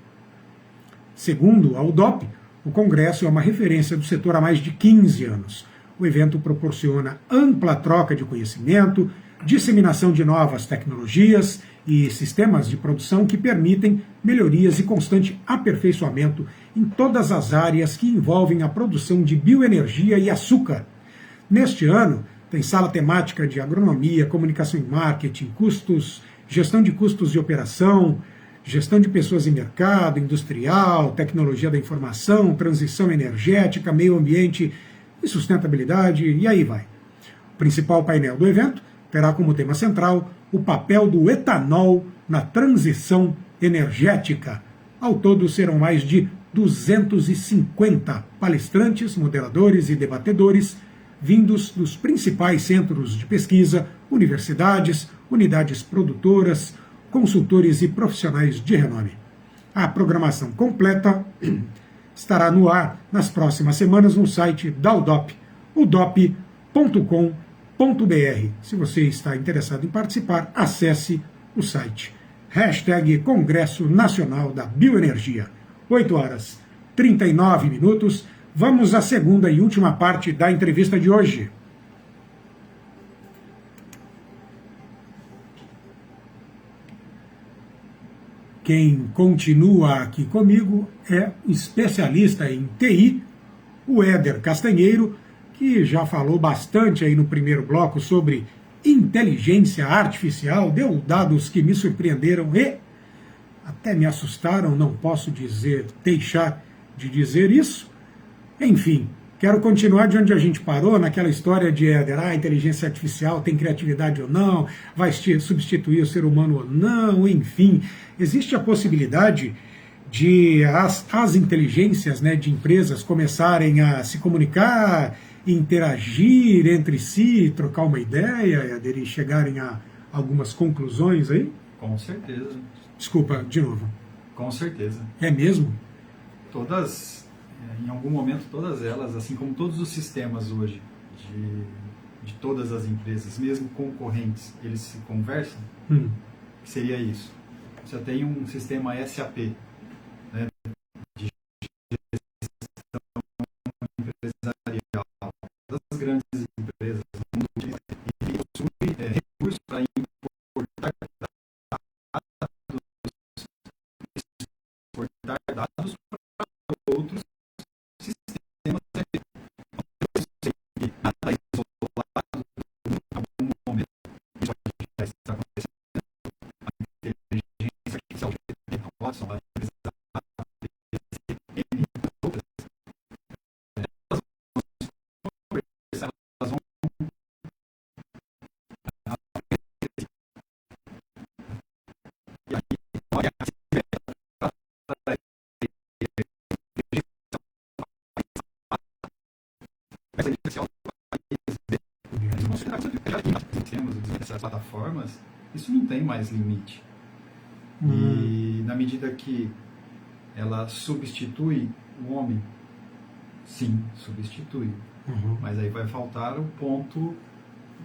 Segundo a UDOP, o Congresso é uma referência do setor há mais de 15 anos. O evento proporciona ampla troca de conhecimento, disseminação de novas tecnologias e sistemas de produção que permitem melhorias e constante aperfeiçoamento em todas as áreas que envolvem a produção de bioenergia e açúcar. Neste ano, tem sala temática de agronomia, comunicação e marketing, custos, gestão de custos de operação, gestão de pessoas e mercado, industrial, tecnologia da informação, transição energética, meio ambiente e sustentabilidade, e aí vai. O principal painel do evento terá como tema central o papel do etanol na transição energética. Ao todo serão mais de 250 palestrantes, moderadores e debatedores vindos dos principais centros de pesquisa, universidades, unidades produtoras, consultores e profissionais de renome. A programação completa estará no ar nas próximas semanas no site da UDOP, udop.com.br. Se você está interessado em participar, acesse o site. Hashtag Congresso Nacional da Bioenergia. 8h39. Vamos à segunda e última parte da entrevista de hoje. Quem continua aqui comigo é o especialista em TI, o Éder Castanheiro, que já falou bastante aí no primeiro bloco sobre inteligência artificial, deu dados que me surpreenderam e até me assustaram, não posso deixar de dizer isso. Enfim, quero continuar de onde a gente parou, naquela história de Éder, a inteligência artificial tem criatividade ou não, vai substituir o ser humano ou não, enfim. Existe a possibilidade de as inteligências, né, de empresas começarem a se comunicar, interagir entre si, trocar uma ideia, Éder, e chegarem a algumas conclusões aí? Com certeza. Desculpa, de novo. Com certeza. É mesmo? Em algum momento, todas elas, assim como todos os sistemas hoje de todas as empresas, mesmo concorrentes, eles se conversam, seria isso. Você tem um sistema SAP, né, de gestão empresarial das grandes empresas no mundo, e possui recursos para importar dados para outros sistemas. Nada isolado, em algum momento isso já está acontecendo. A inteligência artificial Watson, a empresa outras, elas vão e aí, olha, essas plataformas, isso não tem mais limite. E na medida que ela substitui o homem, sim, substitui. Mas aí vai faltar o ponto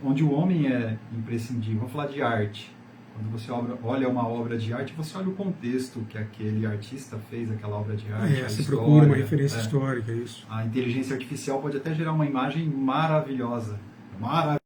onde o homem é imprescindível. Vamos falar de arte. Quando você olha uma obra de arte, você olha o contexto que aquele artista fez aquela obra de arte. Você procura uma referência histórica, isso. A inteligência artificial pode até gerar uma imagem maravilhosa. Maravilhosa.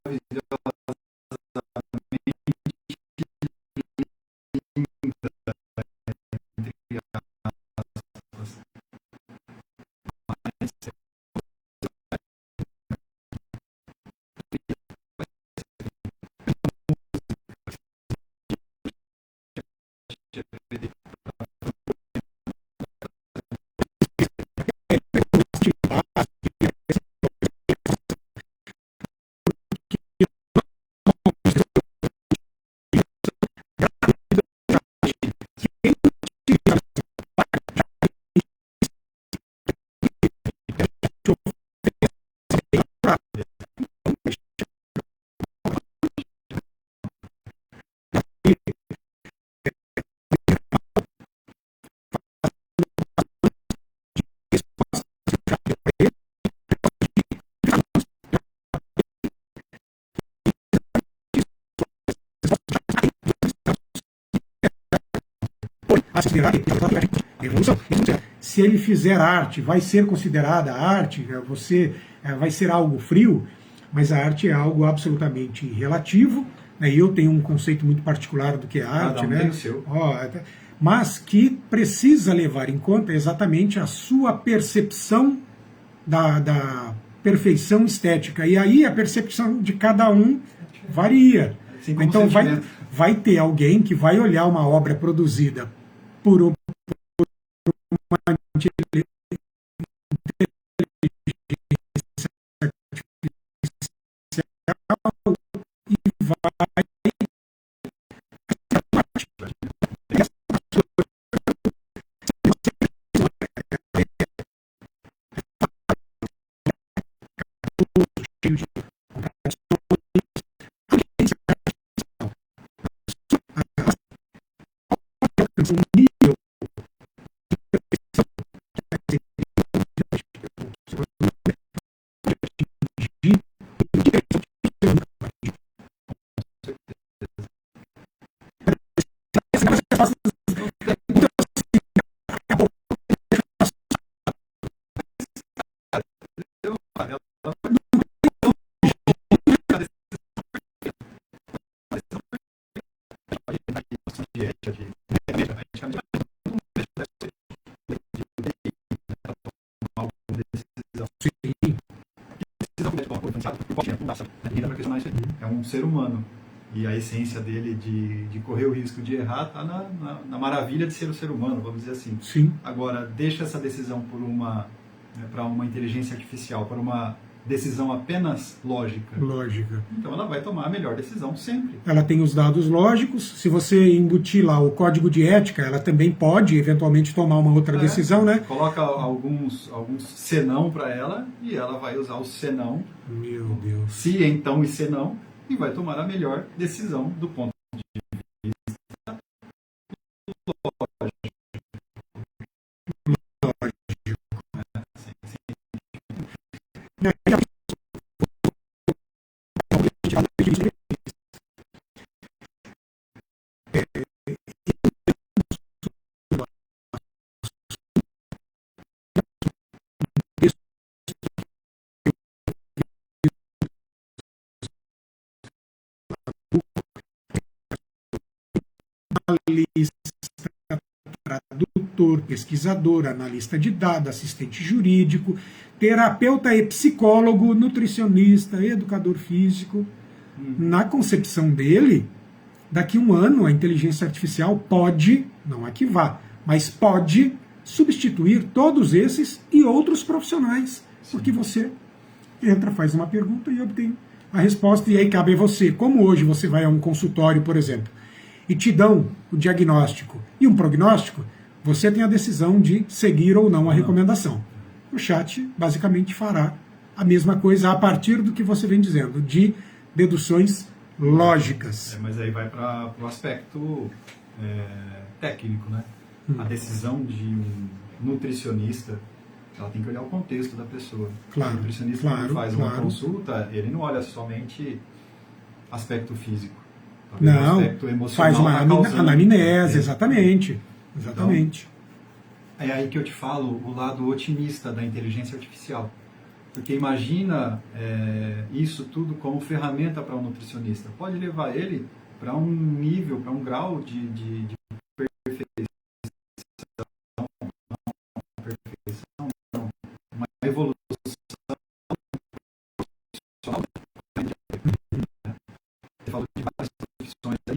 a ser considerada evolução. Se ele fizer arte, vai ser considerada arte, você vai ser algo frio, mas a arte é algo absolutamente relativo, né? E eu tenho um conceito muito particular do que é arte, né? Tem o seu. Mas que precisa levar em conta exatamente a sua percepção da perfeição estética. E aí a percepção de cada um varia. Assim como Então sentimento. vai ter alguém que vai olhar uma obra produzida por uma inteligência artificial e vai cheio de um nível é um ser humano. E a essência dele de correr o risco de errar está na maravilha de ser um ser humano, vamos dizer assim. Sim. Agora, deixa essa decisão para uma inteligência artificial, para uma decisão apenas lógica. Lógica. Então ela vai tomar a melhor decisão sempre. Ela tem os dados lógicos. Se você embutir lá o código de ética, ela também pode eventualmente tomar uma outra decisão, né? Coloca alguns senão para ela e ela vai usar o senão, Meu Deus. se então e senão, e vai tomar a melhor decisão do ponto de vista Analista, tradutor, pesquisador, analista de dados, assistente jurídico, terapeuta e psicólogo, nutricionista, educador físico. Na concepção dele, daqui a um ano a inteligência artificial pode, não é que vá, mas pode substituir todos esses e outros profissionais. Porque você entra, faz uma pergunta e obtém a resposta, e aí cabe a você. Como hoje você vai a um consultório, por exemplo, e te dão o diagnóstico e um prognóstico, você tem a decisão de seguir ou não a recomendação. O chat basicamente fará a mesma coisa a partir do que você vem dizendo, de deduções lógicas. Mas aí vai para o aspecto técnico, né? A decisão de um nutricionista, ela tem que olhar o contexto da pessoa. Claro, O nutricionista, quando faz uma consulta, ele não olha somente aspecto físico. Não, aspecto emocional faz uma anamnese, né? exatamente. Exatamente. Então, é aí que eu te falo o lado otimista da inteligência artificial. Porque imagina isso tudo como ferramenta para um nutricionista. Pode levar ele para um nível, para um grau de perfeição, uma evolução. Você falou de várias profissões aí.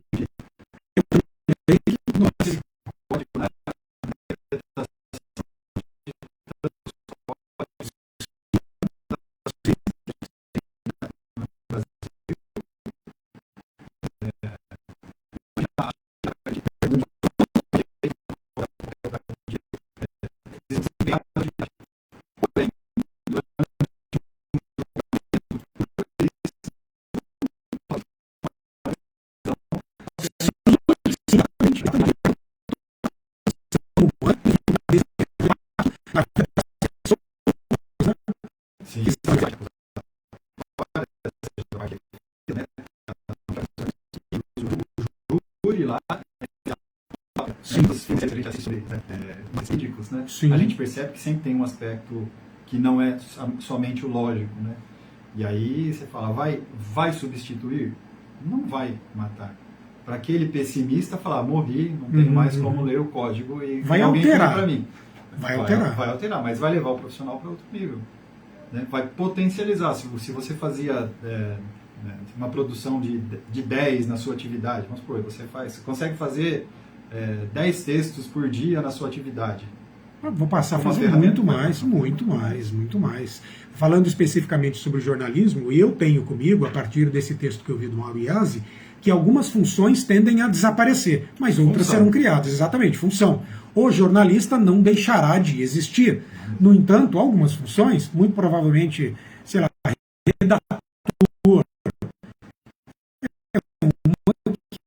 lógicos, né? Sim. A gente percebe que sempre tem um aspecto que não é somente o lógico, né? E aí você fala, vai substituir? Não vai matar. Para aquele pessimista falar, morri, não tenho mais como ler o código e vai alguém alterar para mim. Vai alterar. Vai alterar, mas vai levar o profissional para outro nível. Né? Vai potencializar. Se você fazia uma produção de 10 na sua atividade, vamos supor, você consegue fazer 10 textos por dia na sua atividade. Eu vou passar a fazer muito mais. Falando especificamente sobre jornalismo, eu tenho comigo, a partir desse texto que eu vi do Mauro Iazzi, que algumas funções tendem a desaparecer, mas outras serão criadas. Exatamente, função. O jornalista não deixará de existir. No entanto, algumas funções, muito provavelmente, sei lá, redator,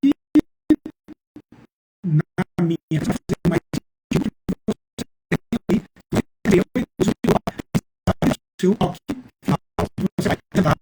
que na minha mais seu toque, você vai tentar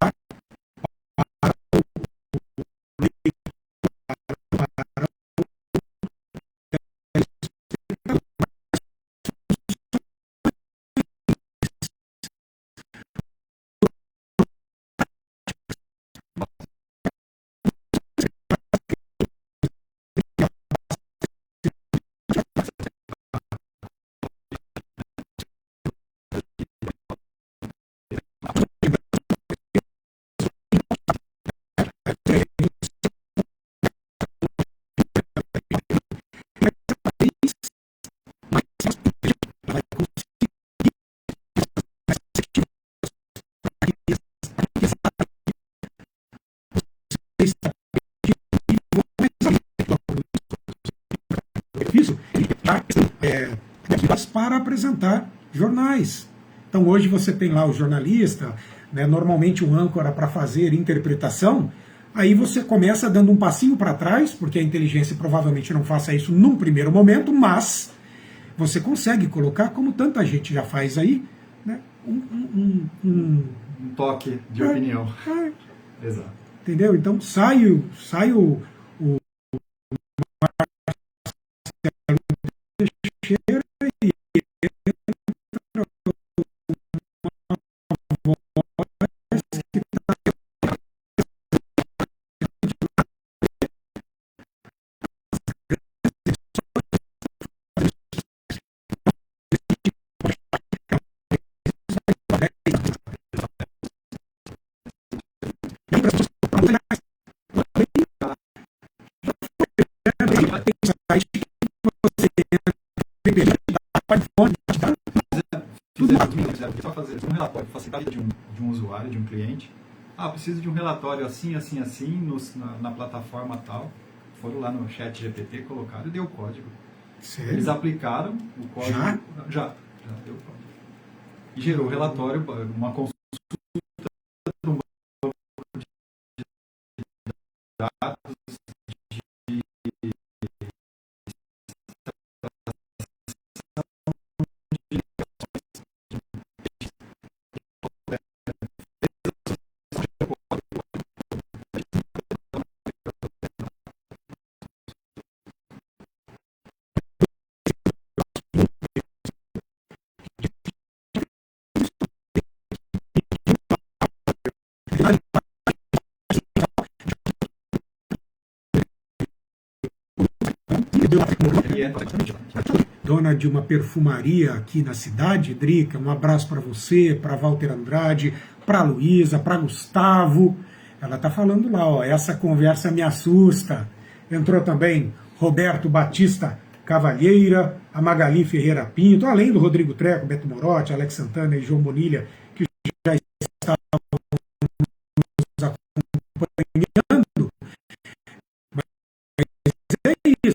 para apresentar jornais. Então hoje você tem lá o jornalista, né, normalmente o âncora para fazer interpretação, aí você começa dando um passinho para trás, porque a inteligência provavelmente não faça isso num primeiro momento, mas você consegue colocar, como tanta gente já faz aí, né, um toque de opinião. Exato. Entendeu? Então sai o Teixeira e fazer um relatório facilitado de um usuário, de um cliente. Preciso de um relatório assim, assim, assim, na plataforma tal. Foram lá no chat GPT, colocaram e deu o código. Sério? Eles aplicaram o código. Já deu o código. E gerou o relatório, uma consulta de um banco de dados dona de uma perfumaria aqui na cidade, Drica, um abraço para você, para Walter Andrade, para Luísa, para Gustavo. Ela está falando lá, ó, essa conversa me assusta. Entrou também Roberto Batista Cavalheira, a Magali Ferreira Pinto, além do Rodrigo Treco, Beto Morotti, Alex Santana e João Bonilha, que já estavam nos acompanhando. Mas é isso.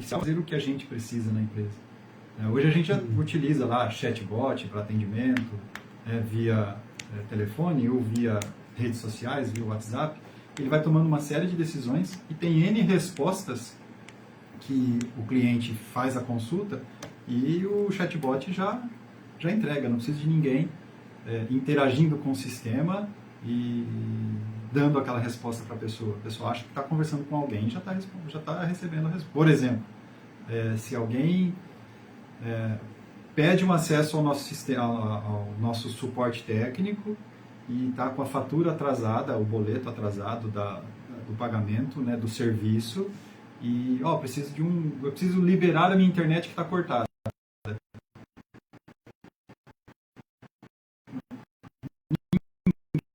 artificial fazer o que a gente precisa na empresa. Hoje a gente já utiliza lá chatbot para atendimento, via telefone ou via redes sociais, via WhatsApp. Ele vai tomando uma série de decisões e tem N respostas que o cliente faz a consulta e o chatbot já entrega, não precisa de ninguém interagindo com o sistema e dando aquela resposta para a pessoa. A pessoa acha que está conversando com alguém e já está recebendo a resposta. Por exemplo, se alguém pede um acesso ao nosso sistema, ao nosso suporte técnico e está com a fatura atrasada, o boleto atrasado do pagamento, né, do serviço, e eu preciso liberar a minha internet que está cortada.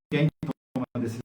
Ninguém toma uma decisão.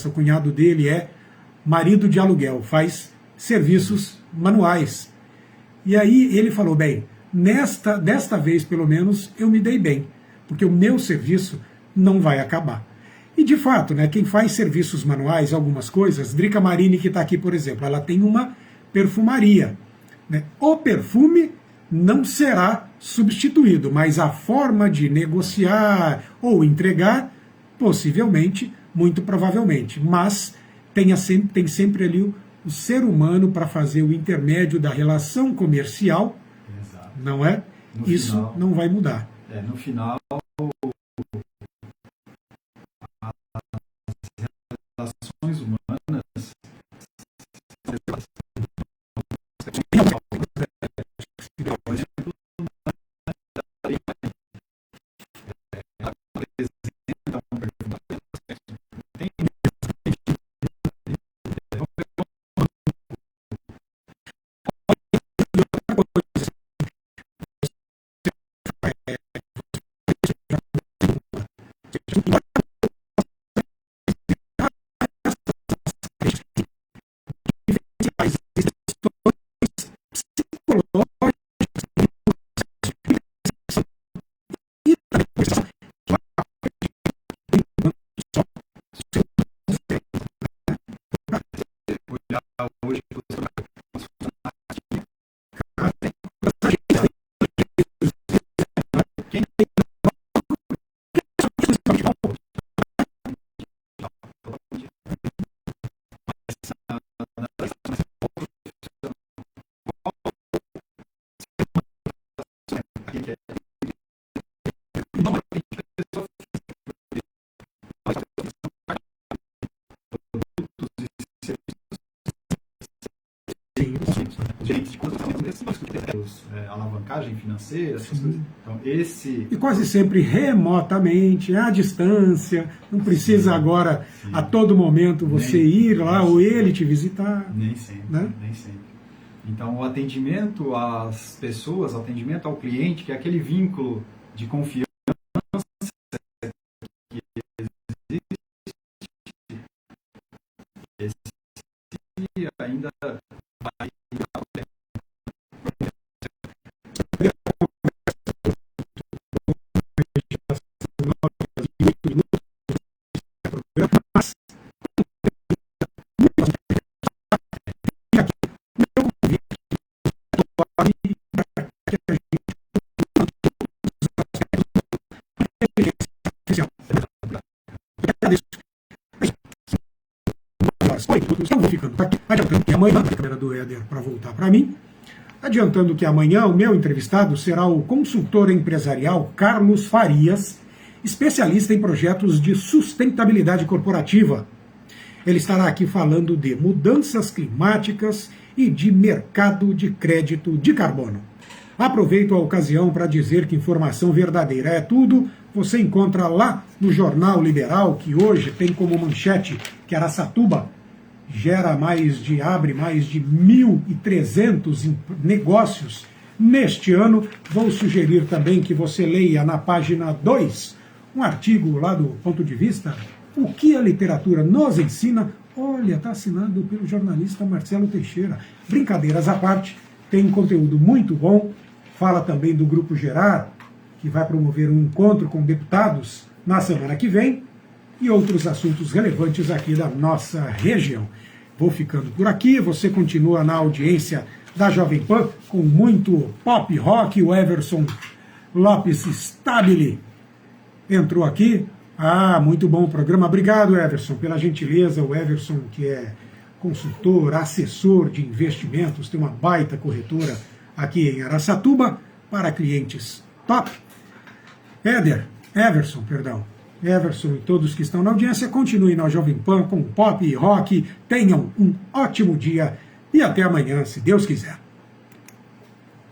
O cunhado dele é marido de aluguel, faz serviços manuais. E aí ele falou, bem, desta vez pelo menos eu me dei bem, porque o meu serviço não vai acabar. E de fato, né, quem faz serviços manuais, algumas coisas, Drica Marini, que está aqui, por exemplo, ela tem uma perfumaria. Né? O perfume não será substituído, mas a forma de negociar ou entregar, possivelmente, muito provavelmente. Mas tem sempre ali o ser humano para fazer o intermédio da relação comercial. Exato. Não é? Isso final, não vai mudar. No final, as relações humanas alavancagem financeira, essas coisas. Então, E quase sempre remotamente, à distância, não precisa agora a todo momento você ir lá ou ele te visitar. Nem sempre, né? Nem sempre. Então, o atendimento às pessoas, o atendimento ao cliente, que é aquele vínculo de confiança que existe, ainda vai. Eu vou ficando aqui, adiantando que amanhã, a câmera do Éder para voltar para mim, adiantando que amanhã o meu entrevistado será o consultor empresarial Carlos Farias, especialista em projetos de sustentabilidade corporativa. Ele estará aqui falando de mudanças climáticas e de mercado de crédito de carbono. Aproveito a ocasião para dizer que informação verdadeira é tudo. Você encontra lá no Jornal Liberal, que hoje tem como manchete que Araçatuba abre mais de 1.300 negócios neste ano. Vou sugerir também que você leia na página 2 um artigo lá do Ponto de Vista, o que a literatura nos ensina. Olha, está assinado pelo jornalista Marcelo Teixeira. Brincadeiras à parte, tem um conteúdo muito bom. Fala também do Grupo Gerar, que vai promover um encontro com deputados na semana que vem, e outros assuntos relevantes aqui da nossa região. Vou ficando por aqui, você continua na audiência da Jovem Pan com muito pop rock. O Everson Lopes Stabile entrou aqui. Muito bom o programa. Obrigado, Everson, pela gentileza. O Everson, que é consultor, assessor de investimentos, tem uma baita corretora aqui em Araçatuba para clientes top. Everson e todos que estão na audiência, continuem na Jovem Pan com pop e rock. Tenham um ótimo dia e até amanhã, se Deus quiser.